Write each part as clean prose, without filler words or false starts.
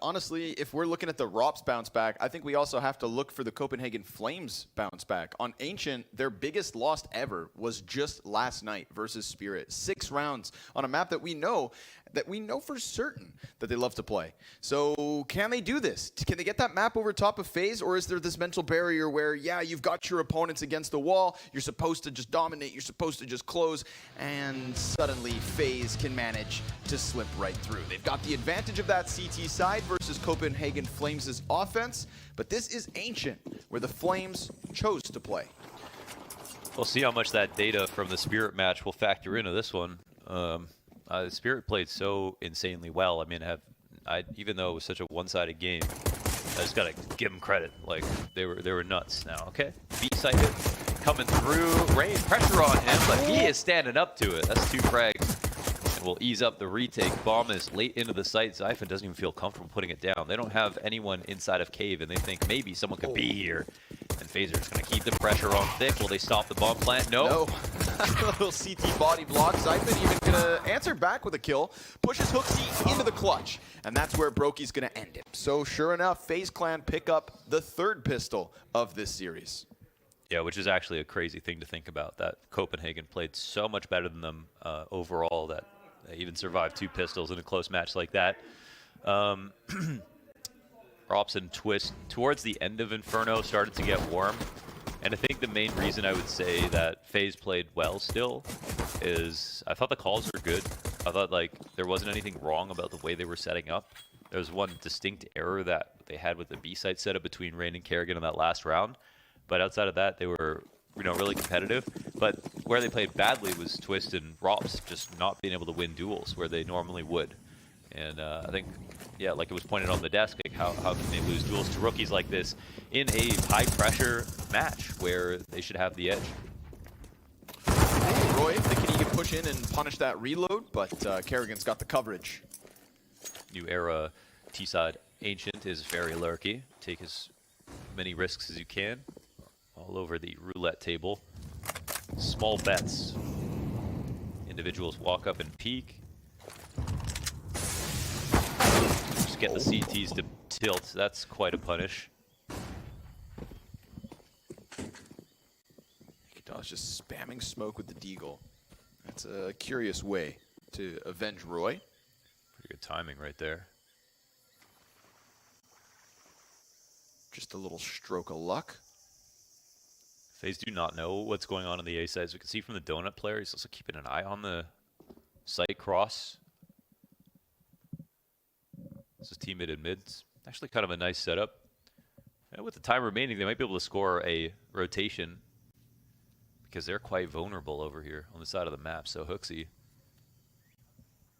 honestly, if we're looking at the ROPS bounce back, I think we also have to look for the Copenhagen Flames bounce back. On Ancient, their biggest loss ever was just last night versus Spirit. 6 rounds on a map that we know for certain that they love to play. So can they do this? Can they get that map over top of FaZe, or is there this mental barrier where, yeah, you've got your opponents against the wall, you're supposed to just dominate, you're supposed to just close, and suddenly FaZe can manage to slip right through. They've got the advantage of that CT side versus Copenhagen Flames' offense, but this is Ancient, where the Flames chose to play. We'll see how much that data from the Spirit match will factor into this one. Spirit played so insanely well. I mean, even though it was such a one-sided game, I just gotta give them credit. Like they were nuts. Now, okay, B-side hit coming through. Rain pressure on him, but he is standing up to it. That's 2 frags. And we'll ease up the retake. Bomb is late into the site. Zyphon doesn't even feel comfortable putting it down. They don't have anyone inside of Cave, and they think maybe someone could be here. And FaZe are just going to keep the pressure on thick. Will they stop the bomb plant? No. Little CT body block. Zyphon even going to answer back with a kill. Pushes Hooksy into the clutch. And that's where Brokey's going to end it. So sure enough, FaZe Clan pick up the 3rd pistol of this series. Yeah, which is actually a crazy thing to think about, that Copenhagen played so much better than them overall that they even survived 2 pistols in a close match like that. Rops and Twist towards the end of Inferno started to get warm. And I think the main reason I would say that FaZe played well still is I thought the calls were good. I thought like there wasn't anything wrong about the way they were setting up. There was one distinct error that they had with the B-side setup between Rain and Kerrigan in that last round. But outside of that, they were really competitive. But where they played badly was Twist and Rops just not being able to win duels where they normally would. And I think, yeah, like it was pointed on the desk, like how can they lose duels to rookies like this in a high-pressure match where they should have the edge? Roy thinking he can push in and punish that reload, but Kerrigan's got the coverage. New era T-side Ancient is very lurky. Take as many risks as you can. All over the roulette table. Small bets. Individuals walk up and peek. Just get the CTs to tilt. That's quite a punish. Ikeda's just spamming smoke with the Deagle. That's a curious way to avenge Roy. Pretty good timing right there. Just a little stroke of luck. FaZe do not know what's going on the A side. As we can see from the Donut player, he's also keeping an eye on the site cross. This is team mid and mids. Actually kind of a nice setup. And with the time remaining, they might be able to score a rotation because they're quite vulnerable over here on the side of the map. So Hooksy,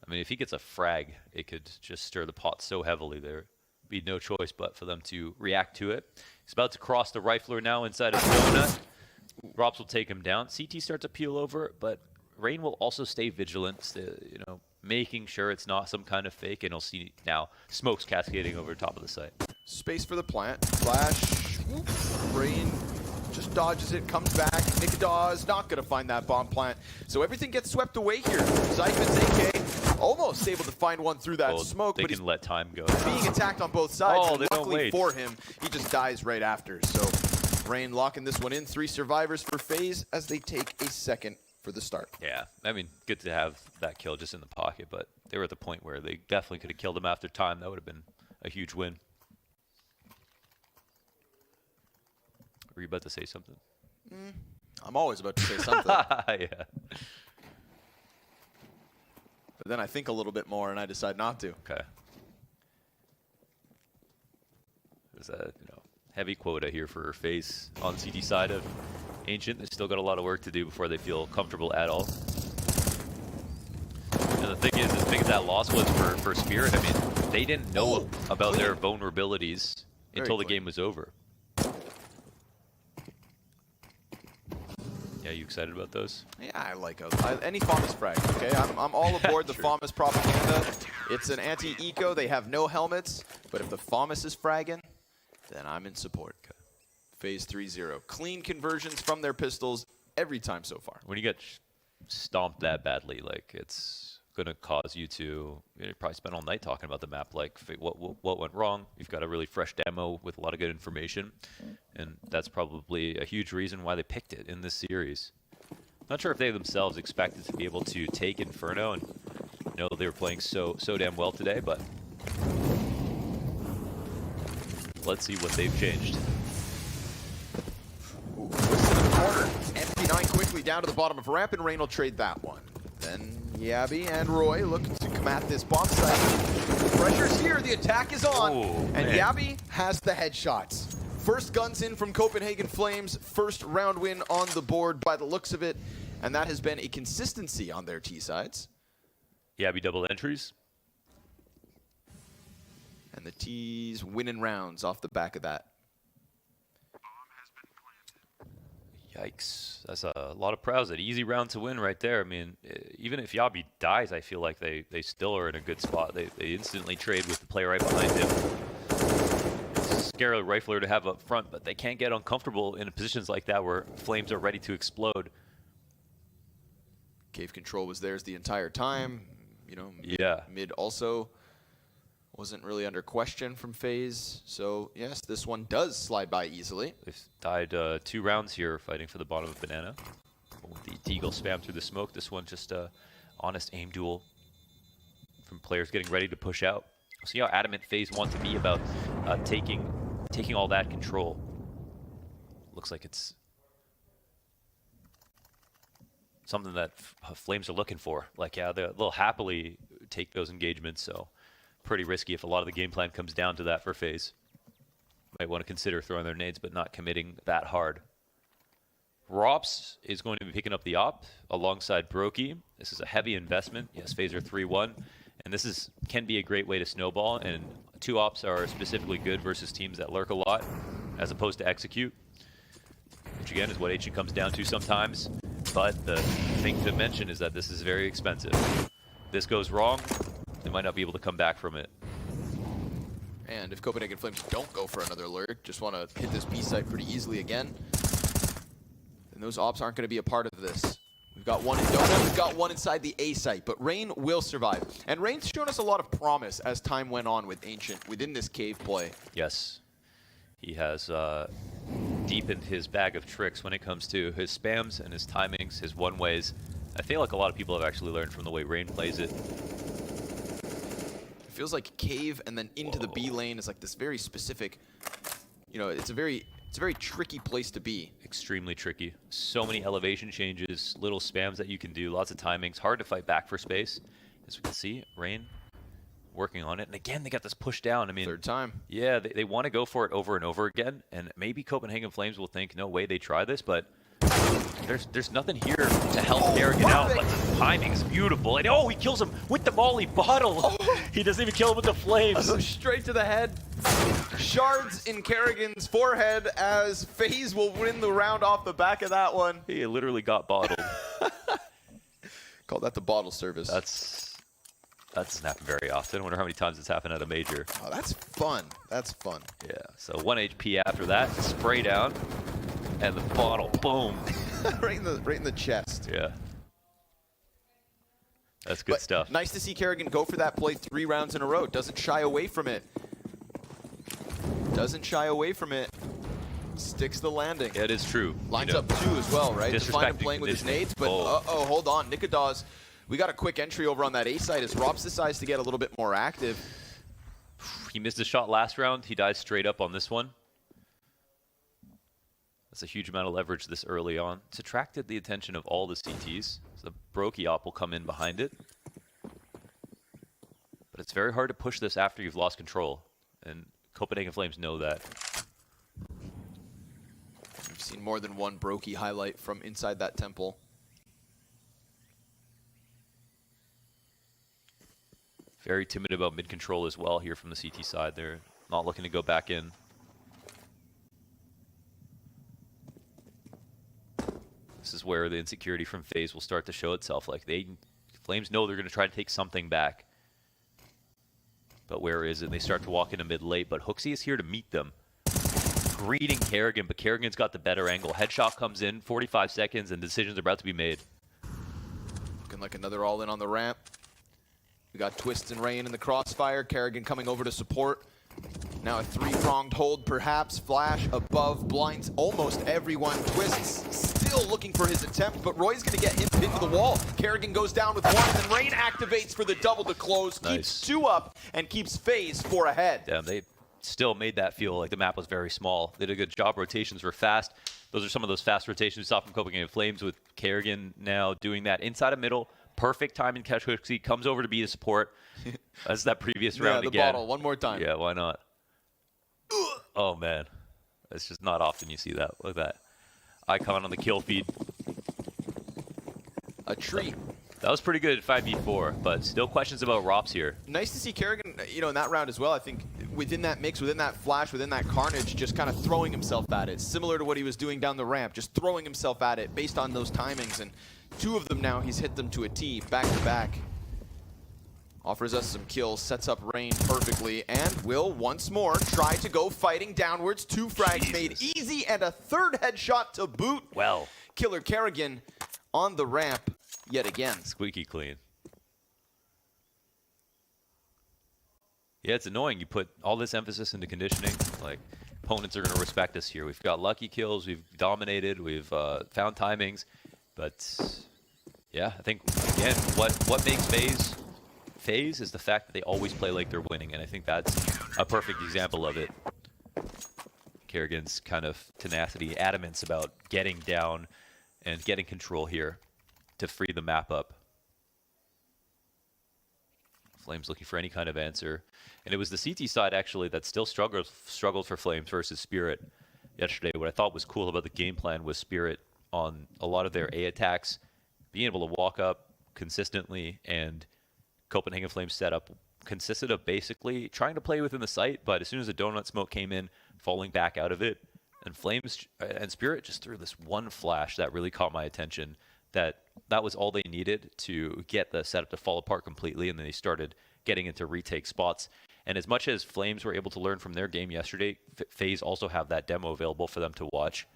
I mean, if he gets a frag, it could just stir the pot so heavily there. Be no choice but for them to react to it. He's about to cross the rifler now inside of Donut. Rops will take him down. CT starts to peel over, but Rain will also stay vigilant, making sure it's not some kind of fake, and he'll see now smoke's cascading over top of the site. Space for the plant. Flash. Rain just dodges it, comes back. Ikedaw is not going to find that bomb plant. So everything gets swept away here. Zyphon's AK almost able to find one through that smoke, but he's let time go. Being attacked on both sides. Oh, and luckily for him, he just dies right after. So Rain locking this one in. 3 survivors for FaZe as they take a second for the start. Yeah, I mean, good to have that kill just in the pocket, but they were at the point where they definitely could have killed him after time. That would have been a huge win. Were you about to say something? I'm always about to say something. Yeah. But then I think a little bit more and I decide not to. Okay. There's a heavy quota here for FaZe on CT side of Ancient. They still got a lot of work to do before they feel comfortable at all. And the thing is, as big as that loss was for Spirit, I mean, they didn't know about their vulnerabilities until the game was over. Yeah, you excited about those? Yeah, I like any FaMAS frag, okay? I'm all aboard the FaMAS propaganda. It's an anti-eco. They have no helmets. But if the FaMAS is fragging, then I'm in support. Okay. FaZe 3-0. Clean conversions from their pistols every time so far. When you get stomped that badly, like, it's going to cause you to probably spend all night talking about the map, like what went wrong. You've got a really fresh demo with a lot of good information, and that's probably a huge reason why they picked it in this series. Not sure if they themselves expected to be able to take Inferno, and know they were playing so damn well today, but let's see what they've changed. Ooh, twist in the corner. MP9 quickly down to the bottom of ramp, and Rain will trade that one. Then Yabby and Roy look to come at this bomb site. Pressure's here, the attack is on, and Yabby has the headshots. First guns in from Copenhagen Flames, first round win on the board by the looks of it, and that has been a consistency on their T-sides. Yabby double entries. And the T's winning rounds off the back of that. Yikes. That's a lot of prows. An easy round to win right there. I mean, even if Yabby dies, I feel like they still are in a good spot. They instantly trade with the player right behind him. Scary rifler to have up front, but they can't get uncomfortable in positions like that where flames are ready to explode. Cave control was theirs the entire time. You know, mid also wasn't really under question from FaZe. So, yes, this one does slide by easily. They've died 2 rounds here fighting for the bottom of Banana. With the Deagle spam through the smoke, this one just a honest aim duel from players getting ready to push out. See how adamant FaZe want to be about taking all that control. Looks like it's something that Flames are looking for. Like, yeah, they'll happily take those engagements, so pretty risky if a lot of the game plan comes down to that for FaZe. Might want to consider throwing their nades, but not committing that hard. Rops is going to be picking up the op alongside Brokey. This is a heavy investment. Yes, FaZe are 3-1, and this can be a great way to snowball, and 2 ops are specifically good versus teams that lurk a lot, as opposed to execute, which again is what H comes down to sometimes. But the thing to mention is that this is very expensive. This goes wrong, they might not be able to come back from it. And if Copenhagen Flames don't go for another lurk, just want to hit this B site pretty easily again, then those ops aren't going to be a part of this. We've got one in Donut, we've got one inside the A site, but Rain will survive. And Rain's shown us a lot of promise as time went on with Ancient within this cave play. Yes, he has deepened his bag of tricks when it comes to his spams and his timings, his one-ways. I feel like a lot of people have actually learned from the way Rain plays it. It feels like cave and then into the B lane is like this very specific, you know, it's a very tricky place to be. Extremely tricky. So many elevation changes, little spams that you can do, lots of timings. Hard to fight back for space. As we can see, Rain working on it. And again, they got this push down. I mean, 3rd time. Yeah, they want to go for it over and over again. And maybe Copenhagen Flames will think, no way they try this, but there's nothing here to help Kerrigan out. But the timing's beautiful. And he kills him with the molly bottle. He doesn't even kill him with the flames. Straight to the head. Shards in Kerrigan's forehead as FaZe will win the round off the back of that one. He literally got bottled. Call that the bottle service. That doesn't happen very often. I wonder how many times it's happened at a major. Oh, that's fun. That's fun. Yeah, so 1 HP after that. Spray down. And the bottle, boom. right in the chest. Yeah. That's good stuff. Nice to see Kerrigan go for that play 3 rounds in a row. Doesn't shy away from it. Doesn't shy away from it. Sticks the landing. Yeah, it is true. Lines up 2 as well, right? Define him playing with his nades, but hold on. Nikadaz, we got a quick entry over on that A side as Rops decides to get a little bit more active. He missed a shot last round. He dies straight up on this one. That's a huge amount of leverage this early on. It's attracted the attention of all the CTs. So the Brokey op will come in behind it. But it's very hard to push this after you've lost control. And Copenhagen Flames know that. We've seen more than one Brokey highlight from inside that temple. Very timid about mid-control as well here from the CT side. They're not looking to go back in. This is where the insecurity from FaZe will start to show itself. Like, Flames know they're going to try to take something back. But where is it? They start to walk into mid late, but Hooksy is here to meet them. Greeting Kerrigan, but Kerrigan's got the better angle. Headshot comes in, 45 seconds, and decisions are about to be made. Looking like another all-in on the ramp. We got Twist and Rain in the crossfire. Kerrigan coming over to support. Now a three-pronged hold, perhaps. Flash above, blinds almost everyone. Twists still looking for his attempt, but Roy's going to get him into the wall. Kerrigan goes down with one, and then Rain activates for the double to close. Nice. Keeps 2 up, and keeps FaZe 4 ahead. Damn, they still made that feel like the map was very small. They did a good job. Rotations were fast. Those are some of those fast rotations we saw from Copenhagen Flames, with Kerrigan now doing that inside of middle. Perfect time in catch hook. Comes over to be the support. That's that previous round the again. bottle, one more time. Yeah, why not? Oh, man. It's just not often you see that. Look at that. Icon on the kill feed. A treat. That was pretty good at 5v4, but still questions about Rops here. Nice to see Kerrigan, in that round as well. I think within that mix, within that flash, within that carnage, just kind of throwing himself at it. Similar to what he was doing down the ramp, just throwing himself at it based on those timings. And 2 of them now, he's hit them to a T, back to back. Offers us some kills, sets up Rain perfectly, and will once more try to go fighting downwards. 2 frags made easy, and a 3rd headshot to boot. Well. Killer Kerrigan on the ramp yet again. Squeaky clean. Yeah, it's annoying. You put all this emphasis into conditioning. Like, opponents are going to respect us here. We've got lucky kills. We've dominated. We've found timings. But, yeah, I think, again, what makes FaZe is the fact that they always play like they're winning. And I think that's a perfect example of it. Kerrigan's kind of tenacity, adamance about getting down and getting control here to free the map up. Flames looking for any kind of answer. And it was the CT side, actually, that still struggled for Flames versus Spirit yesterday. What I thought was cool about the game plan was Spirit on a lot of their A attacks, being able to walk up consistently, and Copenhagen Flames setup consisted of basically trying to play within the site, but as soon as the donut smoke came in, falling back out of it. And Flames and Spirit just threw this one flash that really caught my attention. That was all they needed to get the setup to fall apart completely, and then they started getting into retake spots. And as much as Flames were able to learn from their game yesterday, FaZe also have that demo available for them to watch.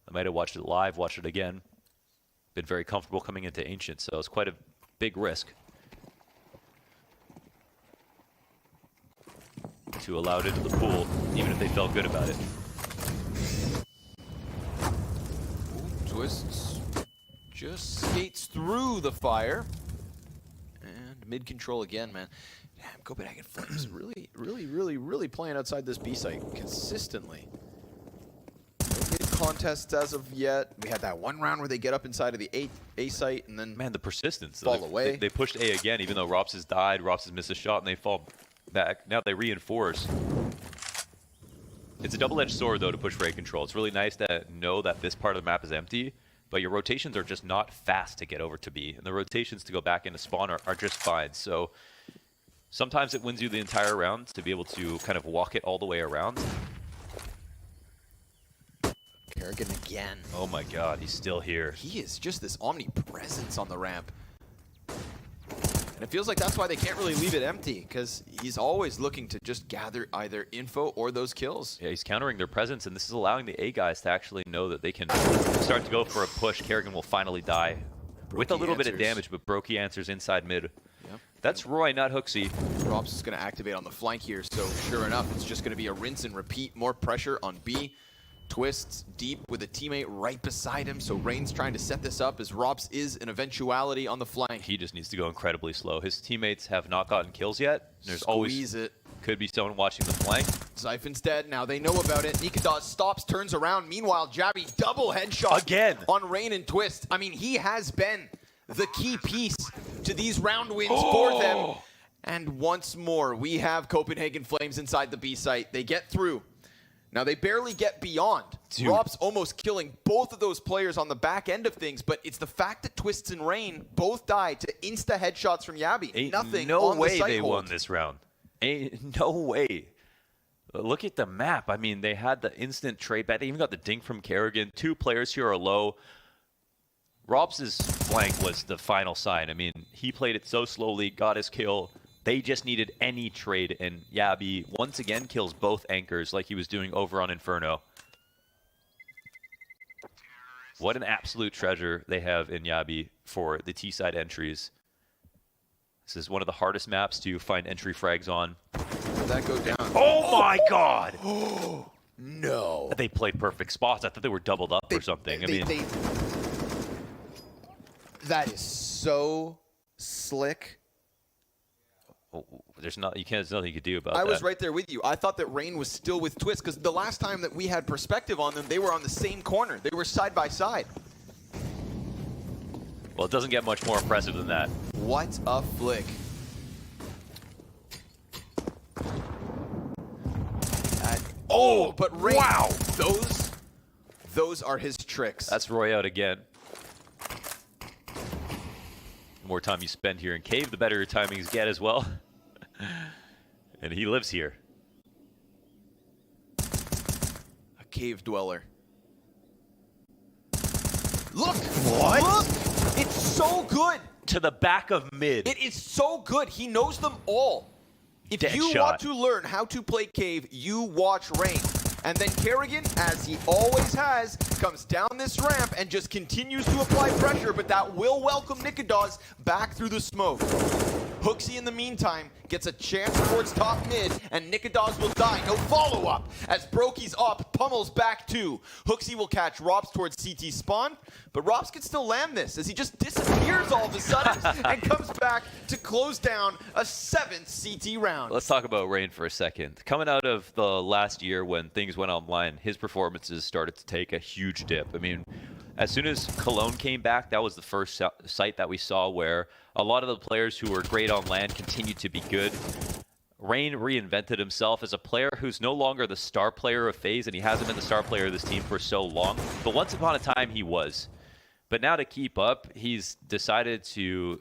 I might have watched it live, watched it again. Been very comfortable coming into Ancient, so it's quite a big risk to allow it into the pool, even if they felt good about it. Twists just skates through the fire. And mid-control again, man. Damn, Copenhagen Flames really playing outside this B site consistently. No mid-contests as of yet. We had that one round where they get up inside of the A site and then Man, the persistence. fall away. They pushed A again, even though Rops has died, Rops has missed a shot, and they fall back. Now they reinforce. It's a double-edged sword, though, to push for A control. It's really nice to know that this part of the map is empty, but your rotations are just not fast to get over to B, and the rotations to go back into spawn are just fine. So sometimes it wins you the entire round to be able to kind of walk it all the way around. Kerrigan again. Oh my god, he's still here. He is just this omnipresence on the ramp. And it feels like that's why they can't really leave it empty, because he's always looking to just gather either info or those kills. Yeah, he's countering their presence, and this is allowing the A guys to actually know that they can start to go for a push. Kerrigan will finally die with a little bit of damage, but Brokey answers inside mid. Yep. That's Roy, not Hooksy. Rops is going to activate on the flank here, so sure enough, it's just going to be a rinse and repeat. More pressure on B. Twists deep with a teammate right beside him, so Rain's trying to set this up as Rops is an eventuality on the flank. He just needs to go incredibly slow. His teammates have not gotten kills yet. There's always could be someone watching the flank. Zyphon's dead. Now they know about it. Nikadaz stops, turns around. Meanwhile, Jabby double headshot again on Rain and Twist. I mean, he has been the key piece to these round wins for them. And once more, we have Copenhagen Flames inside the B site. They get through. Now, they barely get beyond. Rops almost killing both of those players on the back end of things, but it's the fact that Twists and Rain both died to insta headshots from Yabby. Ain't Nothing no on way the site they hold. won this round. Ain't no way. Look at the map. I mean, they had the instant trade back. They even got the dink from Kerrigan. 2 players here are low. Rops' flank was the final sign. I mean, he played it so slowly, got his kill. They just needed any trade, and Yabby once again kills both anchors like he was doing over on Inferno. What an absolute treasure they have in Yabby for the T-side entries. This is one of the hardest maps to find entry frags on. Did that go down? Oh my God! No. They played perfect spots. I thought they were doubled up or something. That is so slick. There's nothing you could do about that. I was right there with you. I thought that Rain was still with Twist because the last time that we had perspective on them, they were on the same corner. They were side by side. Well, it doesn't get much more impressive than that. What a flick. Oh, but Rain, wow! Those are his tricks. That's Roy out again. The more time you spend here in Cave, the better your timings get as well. And he lives here. A cave dweller. Look! What? Look! It's so good! To the back of mid. It is so good. He knows them all. If Dead you shot. want to learn how to play Cave, you watch Rain. And then Kerrigan, as he always has, comes down this ramp and just continues to apply pressure, but that will welcome Nikodas back through the smoke. Hooksy, in the meantime, gets a chance towards top mid, and Nikodas will die. No follow-up, as Brokey's up, pummels back two. Hooksy will catch Rops towards CT spawn, but Rops can still land this, as he just disappears all of a sudden and comes back to close down a 7th CT round. Let's talk about Rain for a second. Coming out of the last year when things went online, his performances started to take a huge dip. I mean, as soon as Cologne came back, that was the first site that we saw where a lot of the players who were great on land continued to be good. Rain reinvented himself as a player who's no longer the star player of FaZe, and he hasn't been the star player of this team for so long. But once upon a time, he was. But now to keep up, he's decided to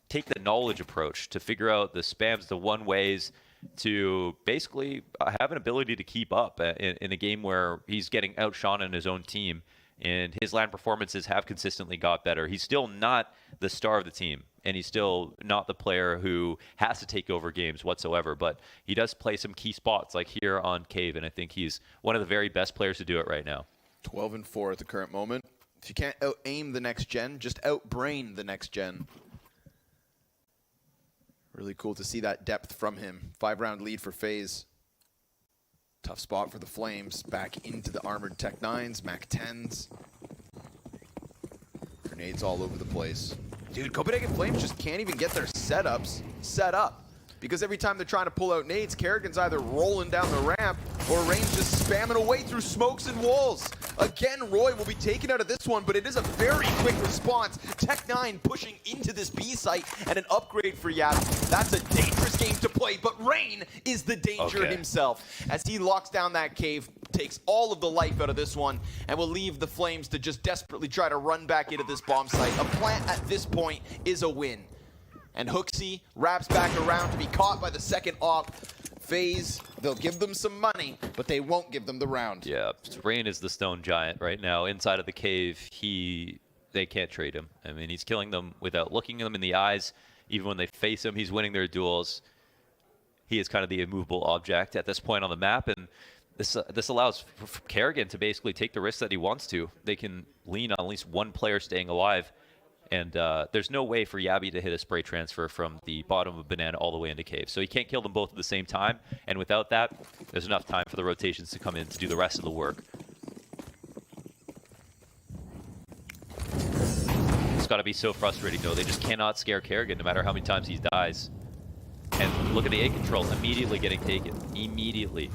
take the knowledge approach to figure out the spams, the one-ways, to basically have an ability to keep up in a game where he's getting outshone in his own team. And his LAN performances have consistently got better. He's still not the star of the team, and he's still not the player who has to take over games whatsoever. But he does play some key spots, like here on Cave, and I think he's one of the very best players to do it right now. 12-4 at the current moment. If you can't out-aim the next gen, just out-brain the next gen. Really cool to see that depth from him. 5-round lead for FaZe. Tough spot for the Flames. Back into the armored Tech 9s, Mac 10s. Grenades all over the place. Dude, Copenhagen Flames just can't even get their setups set up. Because every time they're trying to pull out nades, Kerrigan's either rolling down the ramp or Rain's just spamming away through smokes and walls. Again, Roy will be taken out of this one, but it is a very quick response. Tech 9 pushing into this B site and an upgrade for Yab. That's a dangerous game to play, but Rain is the danger himself. As he locks down that cave, takes all of the life out of this one, and will leave the Flames to just desperately try to run back into this bomb site. A plant at this point is a win. And Hooksy wraps back around to be caught by the second op. FaZe, they'll give them some money, but they won't give them the round. Yeah, Rain is the stone giant right now. Inside of the cave, they can't trade him. I mean, he's killing them without looking them in the eyes. Even when they face him, he's winning their duels. He is kind of the immovable object at this point on the map, and this allows for Kerrigan to basically take the risk that he wants to. They can lean on at least one player staying alive. And there's no way for Yabby to hit a spray transfer from the bottom of Banana all the way into Cave. So he can't kill them both at the same time. And without that, there's enough time for the rotations to come in to do the rest of the work. It's got to be so frustrating, though. They just cannot scare Kerrigan no matter how many times he dies. And look at the A control immediately getting taken. Immediately.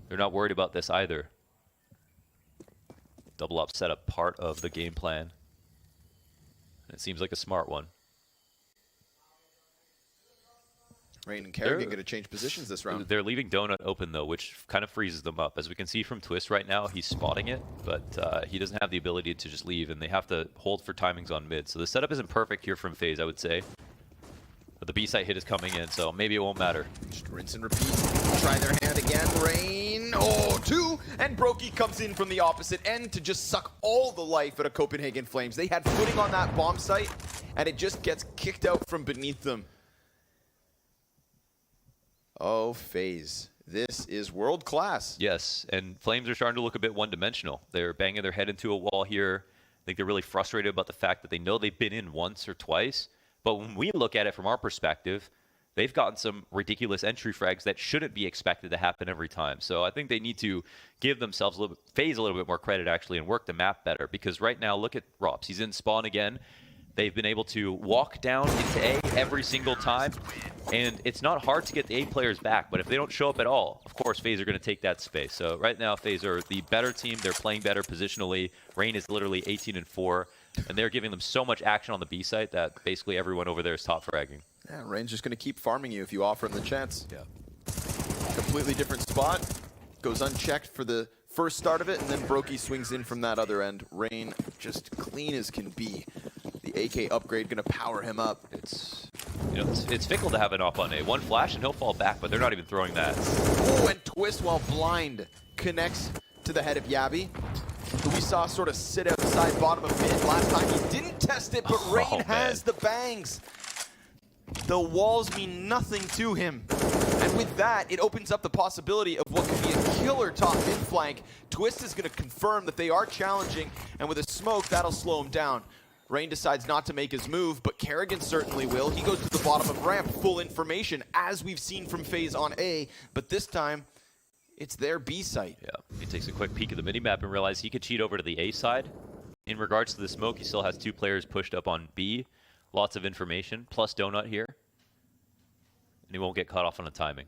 They're not worried about this either. Double up setup part of the game plan. It seems like a smart one. Rain and Kerrigan going to change positions this round. They're leaving Donut open, though, which kind of freezes them up. As we can see from Twist right now, he's spotting it, but he doesn't have the ability to just leave, and they have to hold for timings on mid. So the setup isn't perfect here from FaZe, I would say. But the B-site hit is coming in, so maybe it won't matter. Just rinse and repeat. Try their hand again. Rain. Oh, two. And Brokey comes in from the opposite end to just suck all the life out of Copenhagen Flames. They had footing on that bomb site, and it just gets kicked out from beneath them. Oh, FaZe. This is world class. Yes, and Flames are starting to look a bit one-dimensional. They're banging their head into a wall here. I think they're really frustrated about the fact that they know they've been in once or twice, But when we look at it from our perspective, they've gotten some ridiculous entry frags that shouldn't be expected to happen every time. So I think they need to give themselves FaZe a little bit more credit, actually, and work the map better. Because right now, look at Rops. He's in spawn again. They've been able to walk down into A every single time. And it's not hard to get the A players back. But if they don't show up at all, of course, FaZe are going to take that space. So right now, FaZe are the better team. They're playing better positionally. Rain is literally 18-4. And they're giving them so much action on the B site that basically everyone over there is top fragging. Yeah, Rain's just going to keep farming you if you offer him the chance. Yeah. Completely different spot. Goes unchecked for the first start of it, and then Brokey swings in from that other end. Rain just clean as can be. The AK upgrade going to power him up. It's fickle to have an op on A. One flash and he'll fall back, but they're not even throwing that. Oh, and Twist while blind connects to the head of Yabby, who we saw sort of sit outside bottom of mid. Last time he didn't test it, but Rain has the bangs. The walls mean nothing to him. And with that, it opens up the possibility of what could be a killer top mid flank. Twist is going to confirm that they are challenging, and with a smoke, that'll slow him down. Rain decides not to make his move, but Kerrigan certainly will. He goes to the bottom of ramp, full information, as we've seen from FaZe on A, but this time, it's their B site. Yeah, he takes a quick peek at the minimap and realizes he could cheat over to the A side. In regards to the smoke, he still has 2 players pushed up on B. Lots of information, plus Donut here. And he won't get caught off on the timing.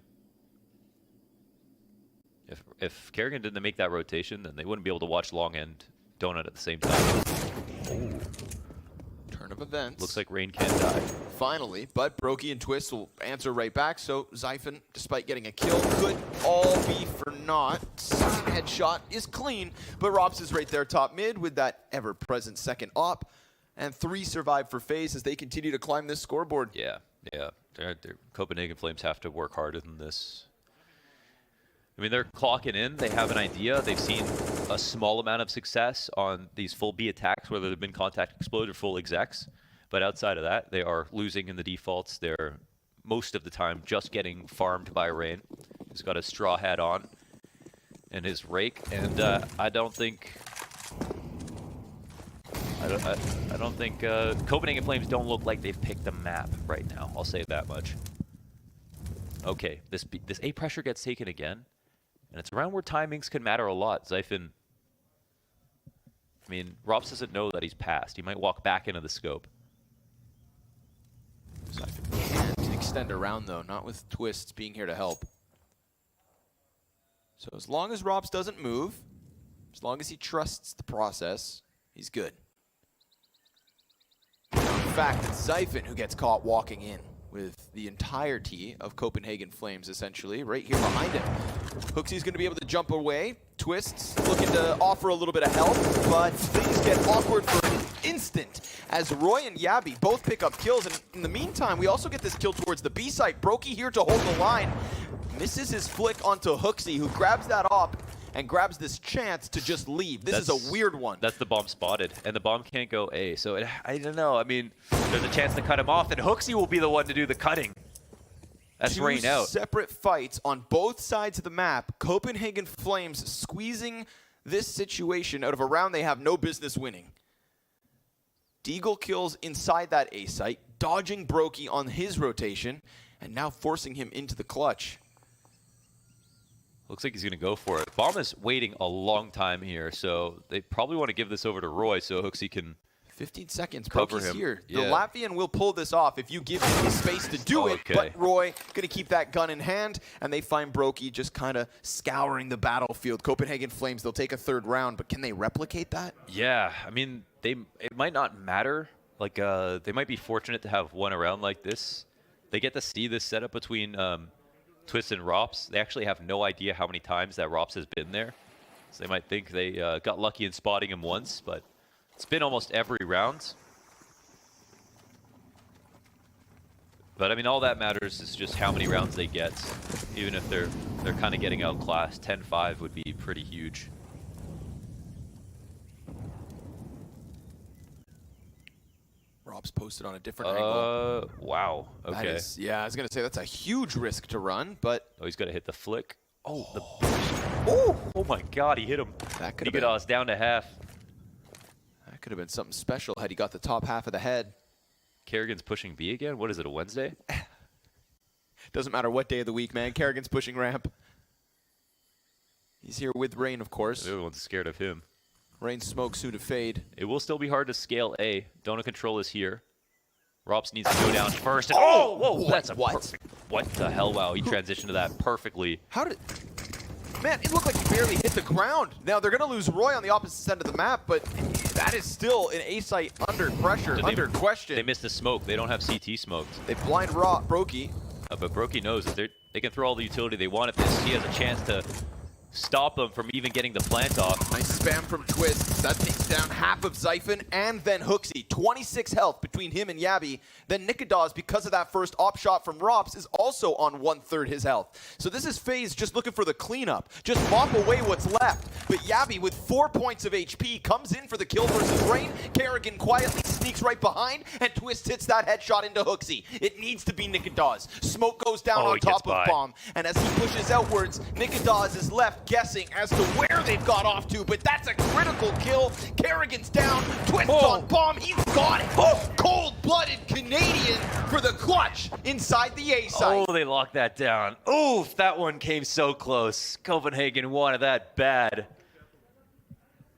If Kerrigan didn't make that rotation, then they wouldn't be able to watch Long and Donut at the same time. Oh. Turn of events. Looks like Rain can die. Finally, but Brokey and Twist will answer right back, so Zyphon, despite getting a kill, could all be for naught. Headshot is clean, but Rops is right there top mid with that ever-present second op, and 3 survive for FaZe as they continue to climb this scoreboard. Yeah. They're Copenhagen Flames have to work harder than this. I mean, they're clocking in. They have an idea. They've seen a small amount of success on these full B attacks, whether they've been contact explode or full execs. But outside of that, they are losing in the defaults. They're most of the time just getting farmed by Rain. He's got his straw hat on and his rake, and I don't think Copenhagen Flames don't look like they've picked the map right now. I'll say that much. Okay, this A pressure gets taken again. And it's around where timings can matter a lot. Zyphon, I mean, Rops doesn't know that he's passed. He might walk back into the scope. Zyphon can't extend around, though, not with Twists being here to help. So as long as Rops doesn't move, as long as he trusts the process, he's good. In fact, it's Zyphon who gets caught walking in with the entirety of Copenhagen Flames, essentially, right here behind him. Hooksy's going to be able to jump away. Twists looking to offer a little bit of help, but things get awkward for an instant as Roy and Yabby both pick up kills. And in the meantime, we also get this kill towards the B site. Brokey here to hold the line. Misses his flick onto Hooksy, who grabs that op and grabs this chance to just leave. This is a weird one. That's the bomb spotted, and the bomb can't go A. So I don't know. I mean, there's a chance to cut him off, and Hooksy will be the one to do the cutting. That's Rain out. 2 separate fights on both sides of the map. Copenhagen Flames squeezing this situation out of a round they have no business winning. Deagle kills inside that A site, dodging Brokey on his rotation, and now forcing him into the clutch. Looks like he's going to go for it. Bomb is waiting a long time here, so they probably want to give this over to Roy so Hooksy can 15 seconds, cover Brokey's him. here. Yeah. The Latvian will pull this off if you give him the space to do it, but Roy going to keep that gun in hand, and they find Brokey just kind of scouring the battlefield. Copenhagen Flames, they'll take a 3rd round, but can they replicate that? Yeah, I mean, it might not matter. Like, they might be fortunate to have one around like this. They get to see this setup between Twist and Rops. They actually have no idea how many times that Rops has been there. So they might think they got lucky in spotting him once, but it's been almost every round. But I mean, all that matters is just how many rounds they get. Even if they're kind of getting outclassed, 10-5 would be pretty huge. Rob's posted on a different angle. Wow. Okay. Yeah, I was going to say that's a huge risk to run, but... Oh, he's got to hit the flick. Oh. Oh my God, he hit him. That could he have been... got us down to half. That could have been something special had he got the top half of the head. Kerrigan's pushing B again? What is it, a Wednesday? Doesn't matter what day of the week, man. Kerrigan's pushing ramp. He's here with Rain, of course. Everyone's scared of him. Rain smoke, soon to fade. It will still be hard to scale A. Donut control is here. Rops needs to go down first. And whoa, that's a perfect. What the hell? Wow, he transitioned to that perfectly. How did... Man, it looked like he barely hit the ground. Now, they're going to lose Roy on the opposite end of the map, but that is still an A site under pressure, under question. They missed the smoke. They don't have CT smoked. They blind Brokey. But Brokey knows that they can throw all the utility they want at this. He has a chance to stop them from even getting the plant off. Nice spam from Twist. That takes down half of Zyphon and then Hooksy. 26 health between him and Yabby. Then Nikadaz, because of that first op shot from Rops, is also on 1/3 his health. So this is FaZe just looking for the cleanup. Just mop away what's left. But Yabby, with 4 points of HP, comes in for the kill versus Rain. Kerrigan quietly sneaks right behind, and Twist hits that headshot into Hooksy. It needs to be Nikadaz. Smoke goes down on top of Bomb. And as he pushes outwards, Nikadaz is left guessing as to where they've got off to, but that's a critical kill. Kerrigan's down, Twist on Bomb, he's got it. Cold-blooded Canadian for the clutch inside the A site. Oh, they locked that down. Oof, that one came so close. Copenhagen wanted that bad.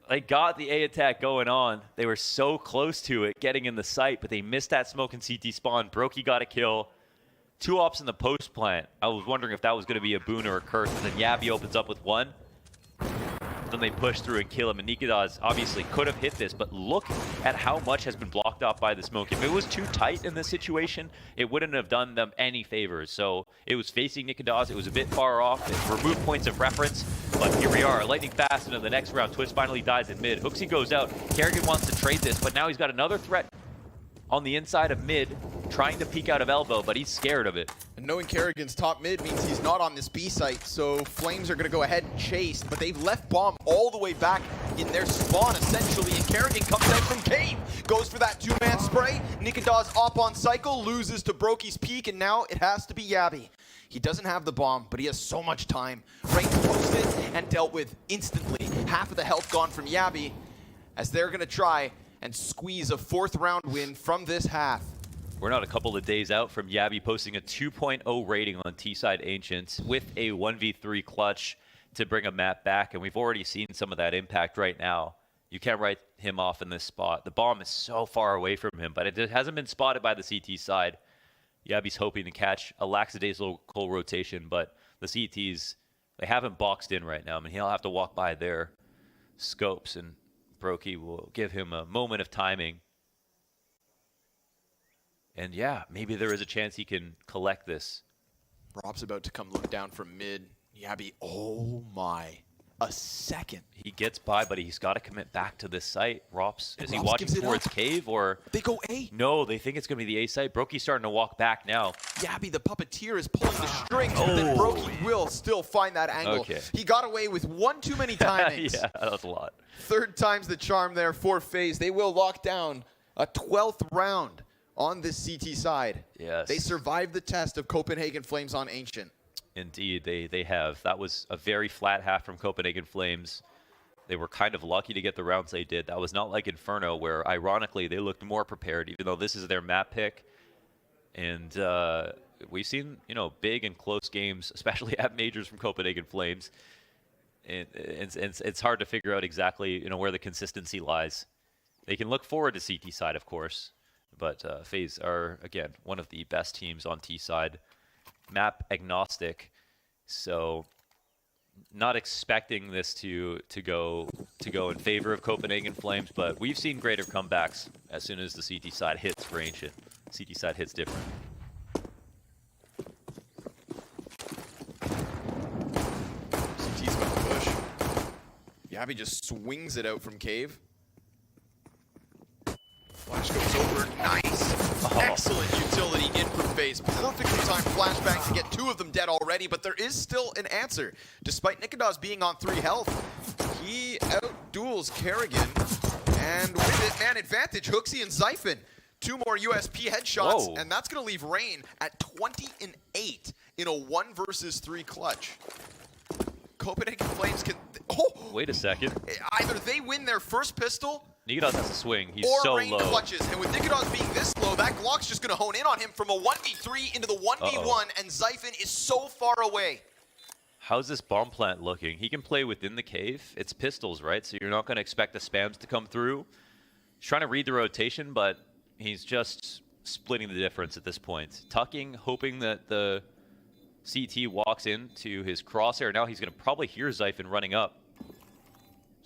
They got the A attack going on. They were so close to it, getting in the site, but they missed that smoke and CT spawn. Brokey got a kill. 2 ops in the post plant. I was wondering if that was going to be a boon or a curse. And then Yabby opens up with 1. Then they push through and kill him. And Nikadaz obviously could have hit this, but look at how much has been blocked off by the smoke. If it was too tight in this situation, it wouldn't have done them any favors. So it was facing Nikadaz. It was a bit far off. It removed points of reference. But here we are, lightning fast into the next round. Twist finally dies in mid. Hooksy goes out. Kerrigan wants to trade this, but now he's got another threat on the inside of mid, trying to peek out of elbow, but he's scared of it. And knowing Kerrigan's top mid means he's not on this B site, so Flames are going to go ahead and chase, but they've left Bomb all the way back in their spawn, essentially, and Kerrigan comes out from Cave, goes for that 2-man spray. Nikadaz op on cycle, loses to Brokey's peak, and now it has to be Yabby. He doesn't have the bomb, but he has so much time. Rain posted and dealt with instantly. Half of the health gone from Yabby, as they're going to try and squeeze a 4th round win from this half. We're not a couple of days out from Yabby posting a 2.0 rating on T-Side Ancients with a 1v3 clutch to bring a map back, and we've already seen some of that impact right now. You can't write him off in this spot. The bomb is so far away from him, but it hasn't been spotted by the CT side. Yabby's hoping to catch a lackadaisical rotation, but the CTs, they haven't boxed in right now. I mean, he'll have to walk by their scopes, and Brokey will give him a moment of timing. And yeah, maybe there is a chance he can collect this. Rob's about to come look down from mid. Yabby, oh my, a second. He gets by, but he's got to commit back to this site. Rops, is he Rops watching towards cave or? They go A. No, they think it's going to be the A site. Brokey's starting to walk back now. Yabby, the puppeteer, is pulling the strings, but then Brokey will still find that angle. Okay. He got away with one too many timings. Yeah, that was a lot. 3rd time's the charm there for FaZe. They will lock down a 12th round on this CT side. Yes. They survived the test of Copenhagen Flames on Ancient. Indeed, they have. That was a very flat half from Copenhagen Flames. They were kind of lucky to get the rounds they did. That was not like Inferno, where ironically they looked more prepared, even though this is their map pick. And we've seen, big and close games, especially at majors from Copenhagen Flames. And it's hard to figure out exactly, where the consistency lies. They can look forward to CT side, of course, but FaZe are, again, one of the best teams on T side. Map agnostic, so not expecting this to go in favor of Copenhagen Flames, but we've seen greater comebacks as soon as the CT side hits for Ancient. CT side hits different. CT's going to push. Yabby just swings it out from cave. Flash goes over. Nice. Excellent utility in from FaZe. Perfectly timed flashbang to get 2 of them dead already, but there is still an answer. Despite Nikadaz being on 3 health, he outduels Kerrigan. And with it, man advantage, Hooksy and Zyphon. 2 more USP headshots, and that's going to leave Rain at 20-8 in a 1 versus 3 clutch. Copenhagen Flames can... Wait a second. Either they win their first pistol, Nikodas has to swing. He's or so Rain low. clutches. And with Nikodas being this low, that Glock's just going to hone in on him from a 1v3 into the 1v1, and Zyphon is so far away. How's this bomb plant looking? He can play within the cave. It's pistols, right? So you're not going to expect the spams to come through. He's trying to read the rotation, but he's just splitting the difference at this point. Tucking, hoping that the CT walks into his crosshair. Now he's going to probably hear Zyphon running up.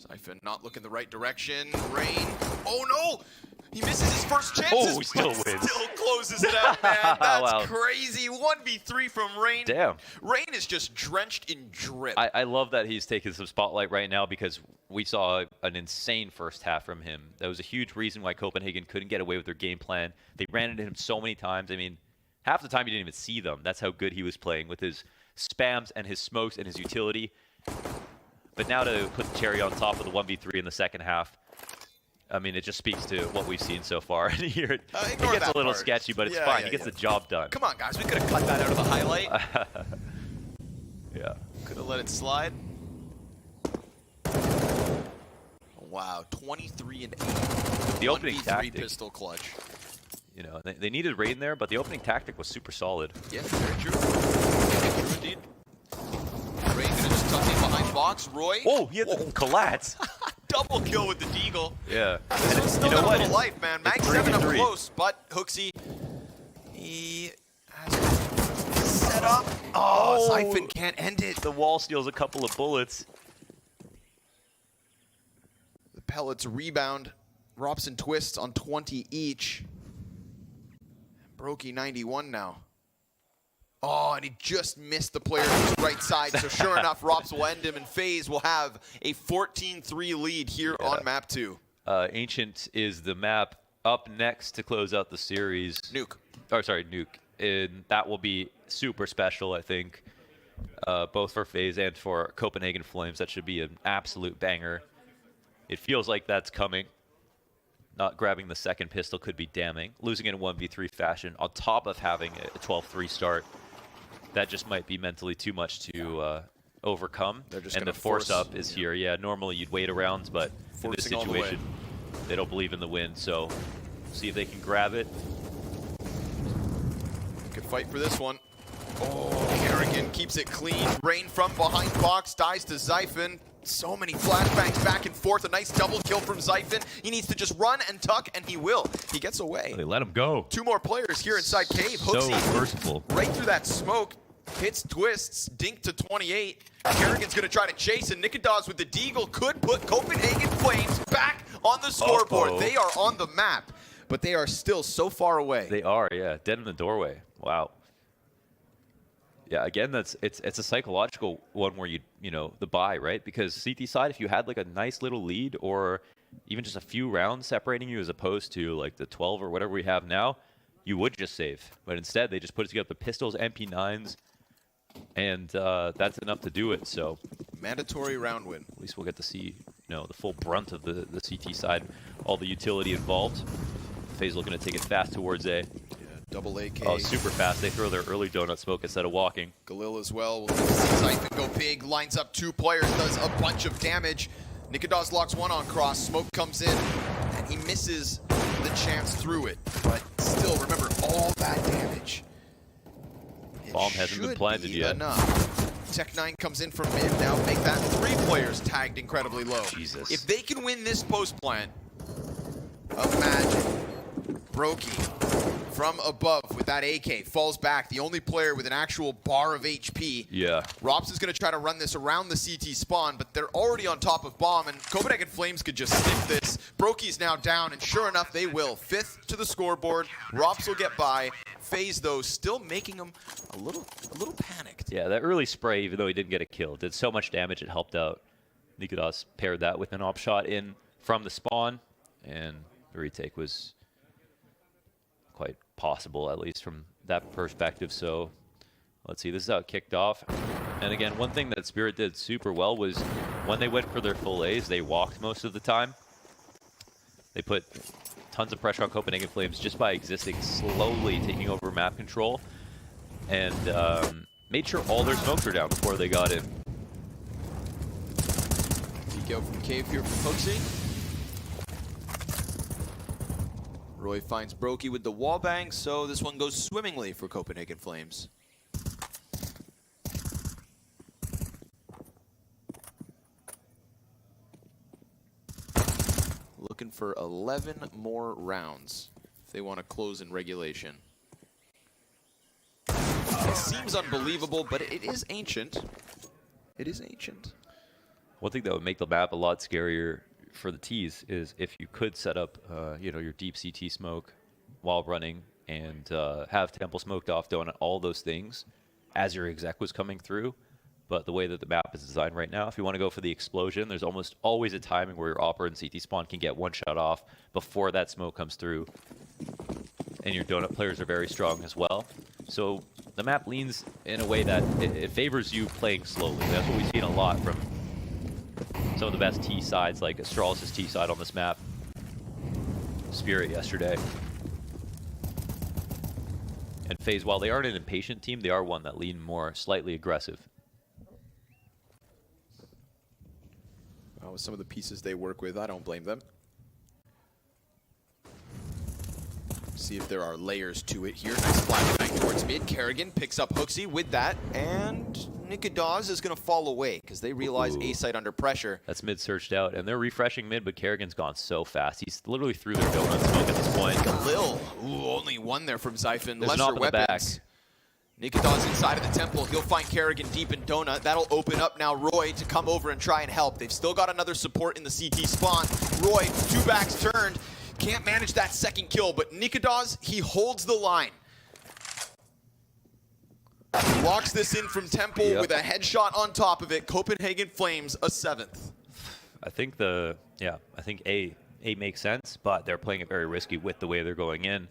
Zyphon not looking the right direction. Rain. Oh no! He misses his first chances. Oh, he still wins. Still closes it out, man. That's Wow. crazy. 1v3 from Rain. Damn. Rain is just drenched in drip. I love that he's taking some spotlight right now because we saw an insane first half from him. That was a huge reason why Copenhagen couldn't get away with their game plan. They ran into him so many times. I mean, half the time you didn't even see them. That's how good he was playing with his spams and his smokes and his utility. But now to put the cherry on top of the 1v3 in the second half, I mean, it just speaks to what we've seen so far. Here, it gets a little sketchy, but it's fine. He gets the job done. Come on, guys. We could have cut that out of the highlight. Yeah. Could have let it slide. Wow, 23 and 8. The opening 1v3 tactic. pistol clutch. You know, they needed Rain there, but the opening tactic was super solid. Yeah, very true. True indeed. Rain gonna just tuck in behind box. Roy. Oh, he had the collapse. Double kill with the deagle. Yeah. This one's still got a little life, man. Mag 7 up 3v3. close, but Hooksy, he has to set up. Oh, Zyphon can't end it. The wall steals a couple of bullets. The pellets rebound. Robson twists on 20 each. Brokey 91 now. Oh, and he just missed the player to his right side. So sure enough, Rops will end him, and FaZe will have a 14-3 lead here on map 2. Ancient is the map up next to close out the series. Nuke. Oh, sorry, Nuke. And that will be super special, I think, both for FaZe and for Copenhagen Flames. That should be an absolute banger. It feels like that's coming. Not grabbing the second pistol could be damning. Losing in a 1v3 fashion on top of having a 12-3 start. That just might be mentally too much to overcome. And the force up is here. Yeah, normally you'd wait around, but in this situation, they don't believe in the win. So see if they can grab it. Good fight for this one. Oh, Kerrigan keeps it clean. Rain from behind box, dies to Zyphon. So many flashbangs back and forth. A nice double kill from Zyphon. He needs to just run and tuck, and he will. He gets away. They let him go. 2 more players here inside cave. So Hooksy merciful. right through that smoke. Hits twists. Dink to 28. Kerrigan's going to try to chase, and Nikodas with the deagle could put Copenhagen Flames back on the scoreboard. They are on the map, but they are still so far away. They are, yeah. Dead in the doorway. Wow. Yeah, again, it's a psychological one where you know, the buy, right? Because CT side, if you had like a nice little lead or even just a few rounds separating you as opposed to like the 12 or whatever we have now, you would just save. But instead, they just put it together, the pistols, MP9s, and that's enough to do it. So mandatory round win. At least we'll get to see, you know, the full brunt of the CT side, all the utility involved. FaZe looking to take it fast towards A. Double AK. Oh, super fast. They throw their early donut smoke instead of walking. Galil as well. We'll see Zyphon go big. Lines up 2 players. Does a bunch of damage. Nikodas locks 1 on cross. Smoke comes in. And he misses the chance through it. But still, remember, all that damage. Bomb hasn't been planted yet. Enough. Tech9 comes in from mid now. Make that 3 players tagged incredibly low. Jesus. If they can win this post plant, imagine Brokey from above with that AK, falls back, the only player with an actual bar of HP. Yeah. Rops is going to try to run this around the CT spawn, but they're already on top of bomb, and Copenhagen Flames could just sniff this. Brokey's now down, and sure enough, they will. 5th to the scoreboard. Rops will get by. FaZe, though, still making them a little panicked. Yeah, that early spray, even though he didn't get a kill, did so much damage, it helped out. Nikodas paired that with an op shot in from the spawn, and the retake was quite possible, at least from that perspective. So let's see, this is how it kicked off. And again, one thing that Spirit did super well was when they went for their full A's, they walked most of the time. They put tons of pressure on Copenhagen Flames just by existing slowly, taking over map control, and made sure all their smokes were down before they got in. Peek out from cave here from Hooksy. Roy finds Brokey with the wall bang, so this one goes swimmingly for Copenhagen Flames. Looking for 11 more rounds if they want to close in regulation. It seems unbelievable, but it is ancient. It is ancient. One thing that would make the map a lot scarier for the T's is if you could set up, you know, your deep CT smoke while running and have Temple smoked off, donut, all those things as your exec was coming through. But the way that the map is designed right now, if you want to go for the explosion, there's almost always a timing where your Opera and CT spawn can get one shot off before that smoke comes through. And your donut players are very strong as well. So the map leans in a way that it favors you playing slowly. That's what we've seen a lot from some of the best T sides, like Astralis' T side on this map. Spirit yesterday. And FaZe, while they aren't an impatient team, they are one that lean more slightly aggressive. With some of the pieces they work with, I don't blame them. See if there are layers to it here. Nice flashbang towards mid. Kerrigan picks up Hooksy with that, and Nikadaz is going to fall away because they realize A-site under pressure. That's mid searched out, and they're refreshing mid, but Kerrigan's gone so fast. He's literally through their donut smoke at this point. Lil, only one there from Zyphon. There's Lesser an op in the weapons. back. Nikadaz inside of the temple. He'll find Kerrigan deep in donut. That'll open up now Roy to come over and try and help. They've still got another support in the CT spawn. Roy, two backs turned. Can't manage that second kill, but Nikadaz, he holds the line. Locks this in from Temple with a headshot on top of it. Copenhagen Flames a 7th. I think I think A makes sense, but they're playing it very risky with the way they're going in.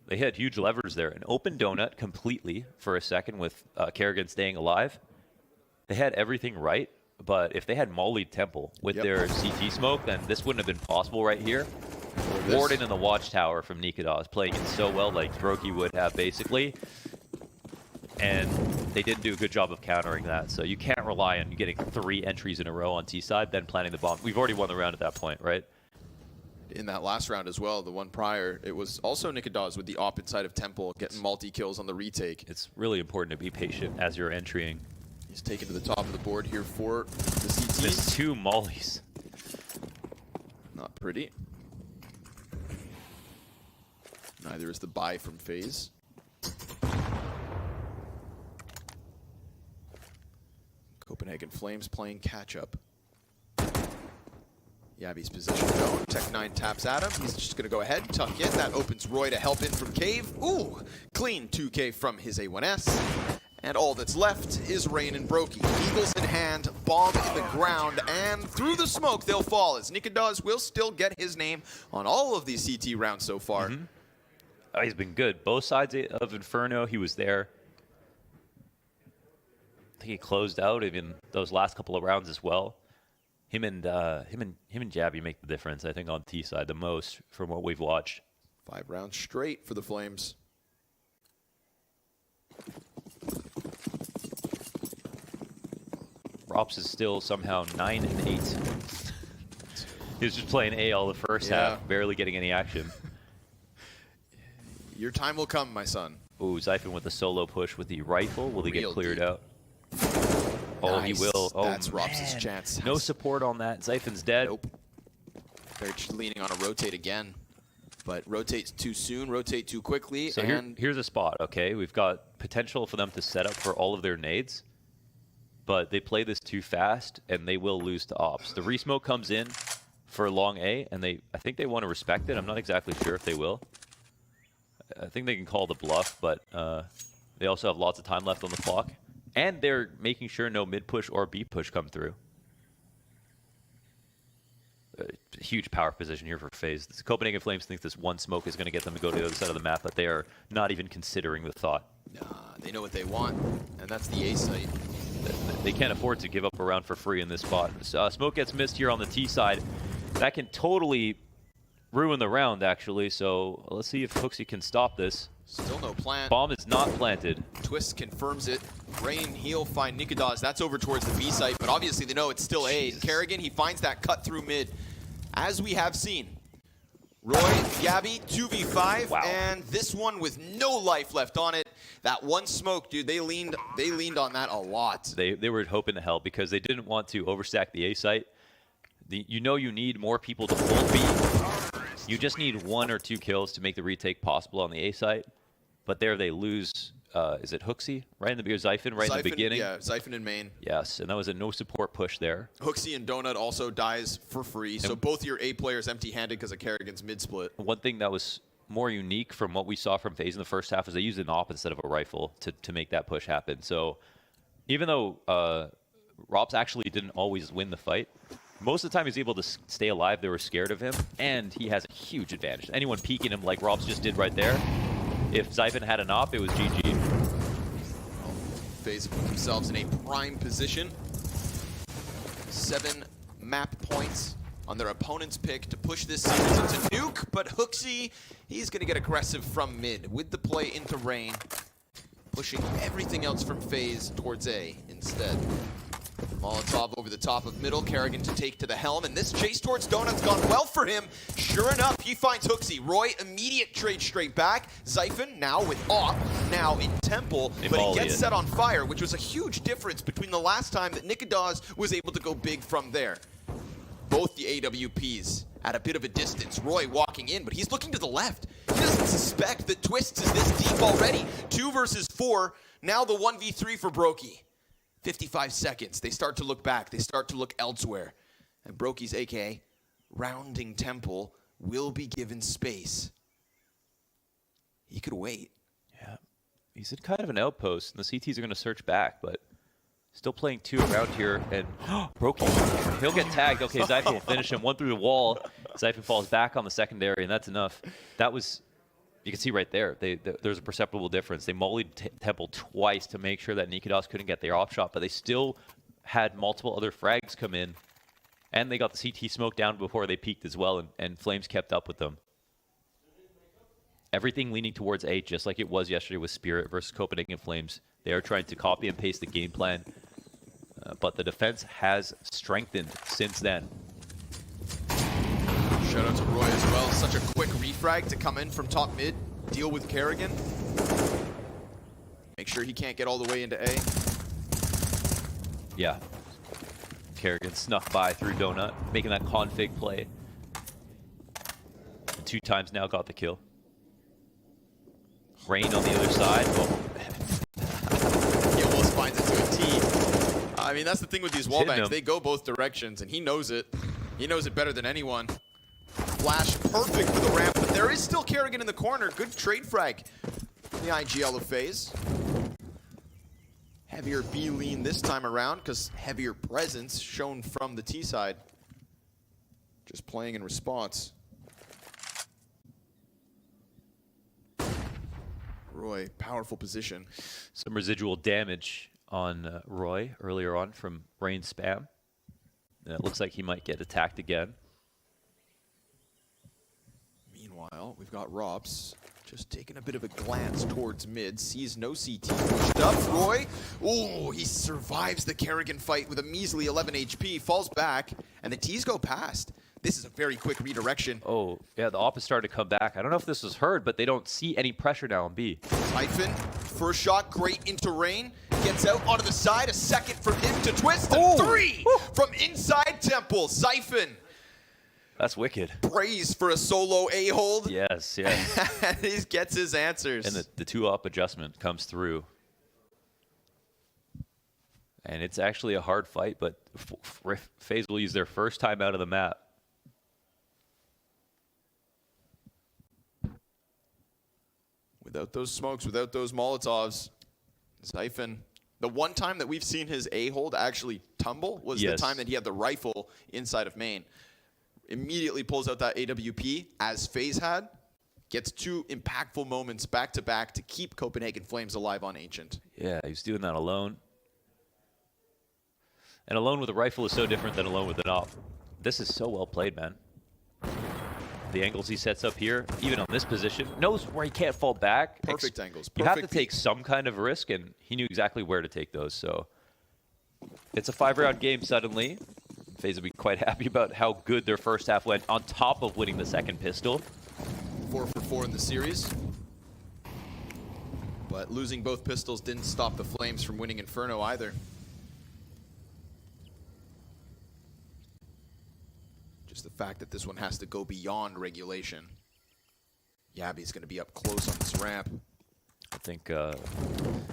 They had huge levers there. An open donut completely for a second with Kerrigan staying alive. They had everything right, but if they had mollied Temple with their CT smoke, then this wouldn't have been possible right here. Warden in the watchtower from Nikadaz playing it so well, like Brokey would have basically. And they didn't do a good job of countering that. So you can't rely on getting 3 entries in a row on T side, then planting the bomb. We've already won the round at that point, right? In that last round as well, the one prior, it was also Nikadaz with the op inside of Temple, getting multi-kills on the retake. It's really important to be patient as you're entering. He's taken to the top of the board here for the CTs. Missed 2 mollies. Not pretty. Neither is the buy from FaZe. Copenhagen Flames playing catch-up. Yabi's position though. Tech9 taps at him. He's just going to go ahead, tuck in. That opens Roy to help in from Cave. Ooh, clean 2K from his A1S. And all that's left is Rain and Brokey. Eagles in hand, bomb in the ground, and through the smoke they'll fall as Nikadaz will still get his name on all of these CT rounds so far. Oh, he's been good. Both sides of Inferno, he was there. I think he closed out even those last couple of rounds as well. Him and Jabby make the difference, I think, on T side the most from what we've watched. 5 rounds straight for the Flames. Rops is still somehow 9-8. He was just playing A all the first half, barely getting any action. Your time will come, my son. Ooh, Zyphon with a solo push with the rifle. Will he get cleared out? Oh, Nice. he will. Oh, That's Rops' chance. No support on that. Zyphon's dead. Nope. They're just leaning on a rotate again. But rotates too soon, rotate too quickly. So and here's a spot, okay? We've got potential for them to set up for all of their nades. But they play this too fast, and they will lose to Ops. The resmoke comes in for long A, and I think they want to respect it. I'm not exactly sure if they will. I think they can call the bluff, but they also have lots of time left on the clock. And they're making sure no mid push or B push come through. A huge power position here for FaZe. The Copenhagen Flames think this one smoke is going to get them to go to the other side of the map, but they are not even considering the thought. they know what they want, and that's the A site. They can't afford to give up a round for free in this spot. Smoke gets missed here on the T side. That can totally ruin the round, actually. So let's see if Hooksy can stop this. Still no plant. Bomb is not planted. Twist confirms it. Rain, he'll find Nikadaz. That's over towards the B site, but obviously they know it's still A. Kerrigan, he finds that cut through mid, as we have seen. Roy, Gabby, 2v5, Wow. and this one with no life left on it. That one smoke, dude, they leaned on that a lot. They were hoping to hell because they didn't want to overstack the A site. You know you need more people to pull B. You just need 1 or 2 kills to make the retake possible on the A site. But there they lose, is it Hooksy? Right in the Zyphon, right in the beginning? Yeah, Zyphon in main. Yes, and that was a no support push there. Hooksy and Donut also dies for free, so both your A players empty-handed because of Kerrigan's mid-split. One thing that was more unique from what we saw from FaZe in the first half is they used an AWP instead of a rifle to make that push happen. So even though Rops actually didn't always win the fight, most of the time he's able to stay alive. They were scared of him, and he has a huge advantage. Anyone peeking him like Rops just did right there, if Zyphon had an AWP, it was GG. FaZe put themselves in a prime position. 7 map points on their opponent's pick to push this series into nuke, but Hooksy, he's going to get aggressive from mid with the play into Rain, pushing everything else from FaZe towards A instead. Molotov over the top of middle, Kerrigan to take to the helm, and this chase towards Donut's gone well for him. Sure enough, he finds Hooksy. Roy, immediate trade straight back. Zyphon now with AWP, now in Temple, but he gets set on fire, which was a huge difference between the last time that Nikadaz was able to go big from there. Both the AWPs at a bit of a distance. Roy walking in, but he's looking to the left. He doesn't suspect that Twists is this deep already. 2 versus 4, now the 1v3 for Brokey. 55 seconds. They start to look back. They start to look elsewhere. And Brokey's AKA rounding Temple will be given space. He could wait. Yeah. He's in kind of an outpost, and the CTs are going to search back, but still playing 2 around here. And Brokey, he'll get tagged. Okay, Zyphon will finish him. 1 through the wall. Zyphon falls back on the secondary, and that's enough. That was... You can see right there, there's a perceptible difference. They mollied Temple twice to make sure that Nikados couldn't get their op shot, but they still had multiple other frags come in, and they got the CT smoke down before they peaked as well, and Flames kept up with them. Everything leaning towards A, just like it was yesterday with Spirit versus Copenhagen Flames. They are trying to copy and paste the game plan, but the defense has strengthened since then. Shout out to Roy as well. Such a quick refrag to come in from top mid, deal with Kerrigan. Make sure he can't get all the way into A. Yeah. Kerrigan snuck by through Donut, making that config play. And 2 times now got the kill. Rain on the other side. He almost finds it to a T. I mean, that's the thing with these wallbangs. They go both directions, and he knows it. He knows it better than anyone. Flash perfect for the ramp, but there is still Kerrigan in the corner. Good trade frag from the IGL of FaZe. Heavier B lean this time around because heavier presence shown from the T side. Just playing in response. Roy, powerful position. Some residual damage on Roy earlier on from Rain spam. And it looks like he might get attacked again. Meanwhile, we've got Rops just taking a bit of a glance towards mid. Sees no CT pushed up. Roy, oh, he survives the Kerrigan fight with a measly 11 HP, falls back, and the T's go past. This is a very quick redirection. Oh, yeah, the opposite started to come back. I don't know if this was heard, but they don't see any pressure now on B. Zyphon, first shot, great into Rain. Gets out onto the side, a second from him to Twist, and 3 from inside Temple. Zyphon. That's wicked. Praise for a solo A-hold. Yes, yes. And he gets his answers. And the 2-op adjustment comes through. And it's actually a hard fight, but FaZe will use their first time out of the map. Without those smokes, without those Molotovs, Zyphon, the one time that we've seen his A-hold actually tumble was the time that he had the rifle inside of main. Immediately pulls out that AWP, as FaZe had, gets 2 impactful moments back-to-back to keep Copenhagen Flames alive on Ancient. Yeah, he's doing that alone. And alone with a rifle is so different than alone with an op. This is so well played, man. The angles he sets up here, even on this position, knows where he can't fall back. Perfect angles. You have to take some kind of risk, and he knew exactly where to take those. So it's a 5-round game suddenly. FaZe will be quite happy about how good their first half went, on top of winning the second pistol. 4 for 4 in the series. But losing both pistols didn't stop the Flames from winning Inferno either. Just the fact that this one has to go beyond regulation. Yabby's going to be up close on this ramp. I think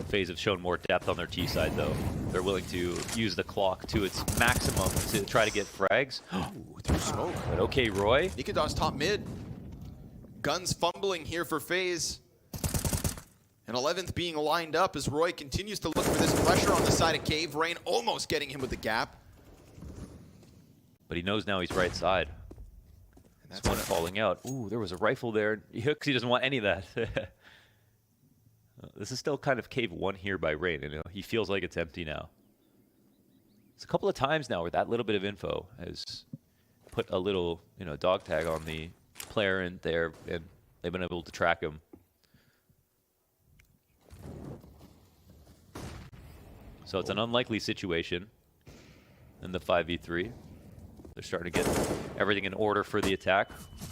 FaZe have shown more depth on their T side, though. They're willing to use the clock to its maximum to try to get frags. Ooh, through smoke. But okay, Roy. Nikados top mid. Guns fumbling here for FaZe. And 11th being lined up as Roy continues to look for this pressure on the side of Cave. Rain almost getting him with the gap. But he knows now he's right side. And that's one falling out. Ooh, there was a rifle there. He doesn't want any of that. This is still kind of Cave 1 here by Rain. You know, he feels like it's empty now. It's a couple of times now where that little bit of info has put a little, dog tag on the player in there, and they've been able to track him. So it's an unlikely situation in the 5v3. They're starting to get everything in order for the attack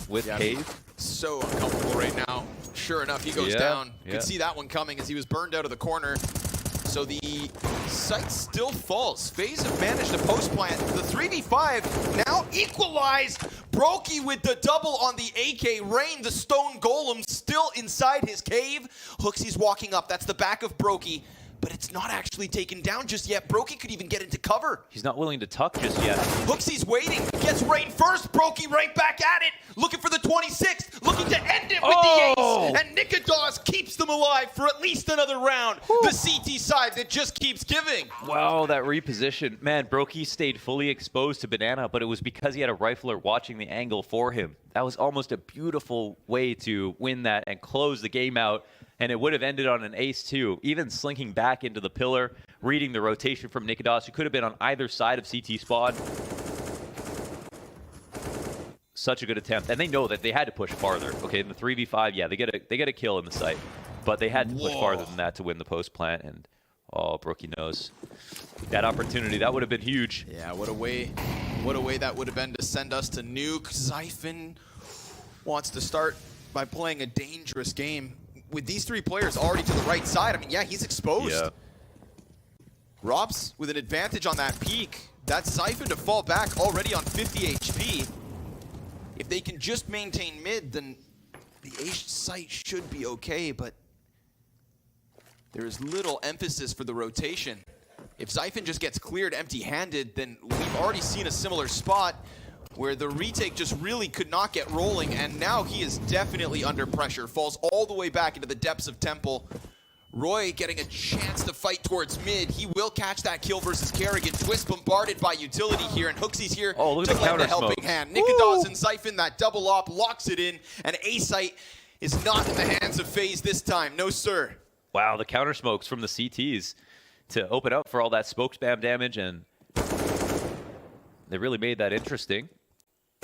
with Cave. So uncomfortable right now. Sure enough, he goes down. Could see that one coming as he was burned out of the corner. So the site still falls. FaZe have managed to post plant. The 3v5 now equalized. Brokey with the double on the AK. Rain, the stone golem, still inside his cave. Hooksy's walking up. That's the back of Brokey. But it's not actually taken down just yet. Brokey could even get into cover. He's not willing to tuck just yet. Hooksy's waiting. Gets Rain first. Brokey right back at it. Looking for the 26th. Looking to end it with the ace. And Nikados keeps them alive for at least another round. The CT side that just keeps giving. Wow, that reposition. Man, Brokey stayed fully exposed to Banana, but it was because he had a rifler watching the angle for him. That was almost a beautiful way to win that and close the game out. And it would have ended on an ace, too. Even slinking back into the pillar, reading the rotation from Nikados, who could have been on either side of CT spawn. Such a good attempt. And they know that they had to push farther. Okay, in the 3v5, yeah, they get a kill in the site. But they had to push farther than that to win the post plant. And, Brokey knows. That opportunity, that would have been huge. Yeah, what a way that would have been to send us to nuke. Zyphon wants to start by playing a dangerous game. With these three players already to the right side, I mean, yeah, he's exposed. Yeah. Robs with an advantage on that peak. That's Zyphon to fall back already on 50 HP. If they can just maintain mid, then the ace site should be okay, but there is little emphasis for the rotation. If Zyphon just gets cleared empty-handed, then we've already seen a similar spot where the retake just really could not get rolling, and now he is definitely under pressure. Falls all the way back into the depths of Temple. Roy getting a chance to fight towards mid. He will catch that kill versus Kerrigan. Twist bombarded by utility here, and Hooksy's here to lend a helping hand. Nikados and Zyphon, that double op, locks it in, and A-Site is not in the hands of FaZe this time. No, sir. Wow, the counter smokes from the CTs to open up for all that smoke spam damage, and they really made that interesting.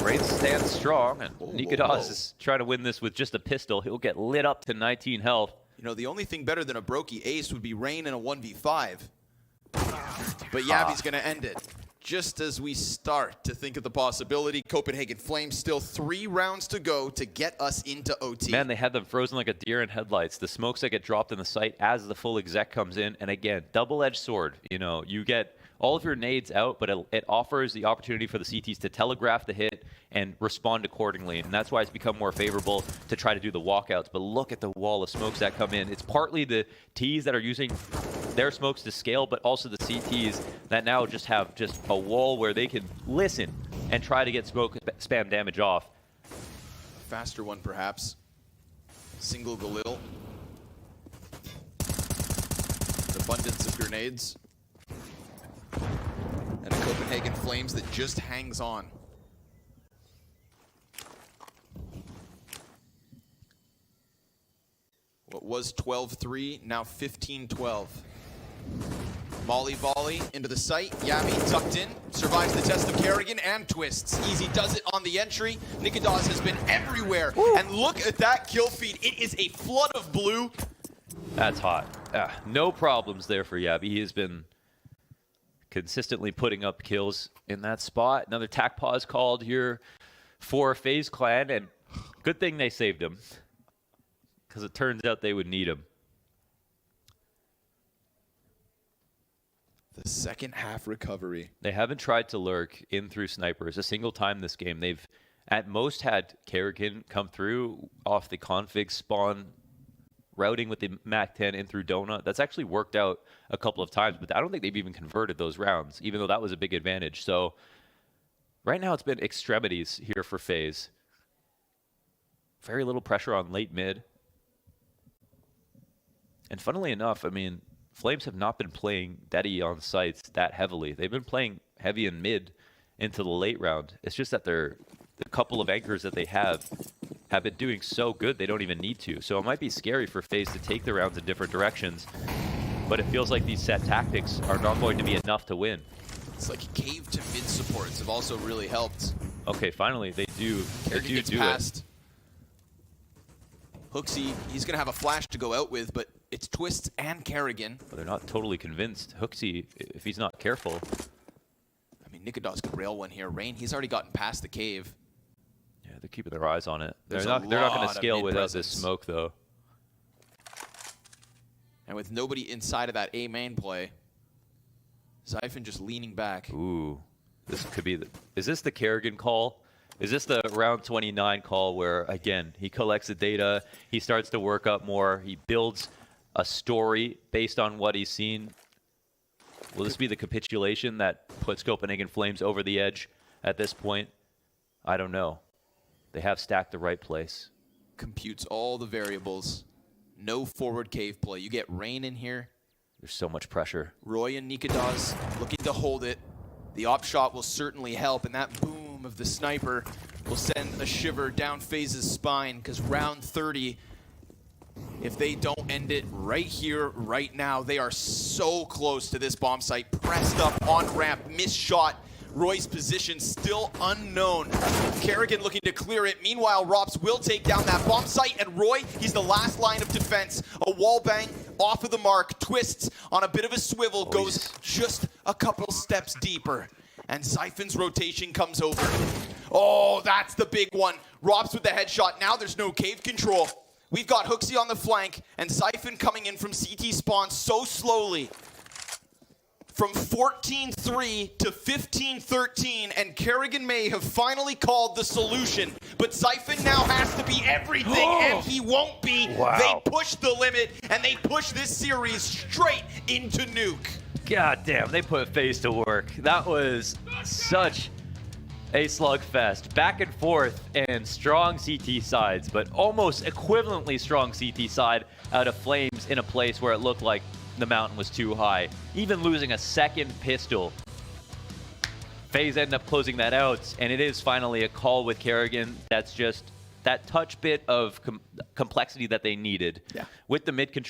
Rain stands strong, and Nikados is trying to win this with just a pistol. He'll get lit up to 19 health. You know, the only thing better than a Brokey ace would be Rain in a 1v5. But Yabby's going to end it. Just as we start to think of the possibility, Copenhagen Flames still 3 rounds to go to get us into OT. Man, they had them frozen like a deer in headlights. The smokes that get dropped in the site as the full exec comes in. And again, double-edged sword. You know, you get all of your nades out, but it offers the opportunity for the CTs to telegraph the hit and respond accordingly. And that's why it's become more favorable to try to do the walkouts. But look at the wall of smokes that come in. It's partly the Ts that are using their smokes to scale, but also the CTs that now just have just a wall where they can listen and try to get smoke spam damage off. Faster one, perhaps. Single Galil. An abundance of grenades. And a Copenhagen Flames that just hangs on. What was 12-3, now 15-12. Molly volley into the site. Yabby tucked in, survives the test of Kerrigan and twists. Easy does it on the entry. Nikados has been everywhere. Woo. And look at that kill feed. It is a flood of blue. That's hot. No problems there for Yabby. He has been consistently putting up kills in that spot. Another tac pause called here for FaZe Clan, and good thing they saved him, because it turns out they would need him. The second half recovery. They haven't tried to lurk in through snipers a single time this game. They've at most had Kerrigan come through off the config spawn, routing with the MAC-10 in through Donut. That's actually worked out a couple of times, but I don't think they've even converted those rounds, even though that was a big advantage. So right now it's been extremities here for FaZe. Very little pressure on late mid. And funnily enough, I mean, Flames have not been playing Daddy on sites that heavily. They've been playing heavy and mid into the late round. It's just that the couple of anchors that they have been doing so good they don't even need to. So it might be scary for FaZe to take the rounds in different directions, but it feels like these set tactics are not going to be enough to win. It's like cave to mid supports have also really helped. Okay, finally they do. Kerrigan gets past. Hooksy, he's going to have a flash to go out with, but it's Twists and Kerrigan. But they're not totally convinced. Hooksy, if he's not careful. I mean, Nikodos could rail one here. Rain, he's already gotten past the cave. Yeah, they're keeping their eyes on it. They're not going to scale without this smoke, though. And with nobody inside of that A main play, Zyphon just leaning back. Ooh, this could be is this the Kerrigan call? Is this the round 29 call where, again, he collects the data, he starts to work up more, he builds a story based on what he's seen? Will this be the capitulation that puts Copenhagen Flames over the edge at this point? I don't know. They have stacked the right place. Computes all the variables. No forward cave play. You get Rain in here. There's so much pressure. Roy and Nikodos looking to hold it. The op shot will certainly help, and that boom of the sniper will send a shiver down FaZe's spine, because round 30, if they don't end it right here, right now, they are so close to this bomb site. Pressed up on ramp, missed shot. Roy's position still unknown. Kerrigan looking to clear it. Meanwhile, Rops will take down that bomb site, and Roy, he's the last line of defense. A wall bang off of the mark, Twists on a bit of a swivel, goes just a couple steps deeper. And Zyphon's rotation comes over. Oh, that's the big one. Rops with the headshot. Now there's no cave control. We've got Hooksy on the flank, and Zyphon coming in from CT spawn so slowly. From 14-3 to 15-13, and Kerrigan may have finally called the solution. But Zyphon now has to be everything, and he won't be. Wow. They push the limit, and they push this series straight into nuke. God damn, they put FaZe to work. That was such a slugfest. Back and forth and strong CT sides, but almost equivalently strong CT side out of Flames in a place where it looked like the mountain was too high. Even losing a second pistol. FaZe ended up closing that out, and it is finally a call with Kerrigan. That's just that touch bit of complexity that they needed. Yeah. With the mid control.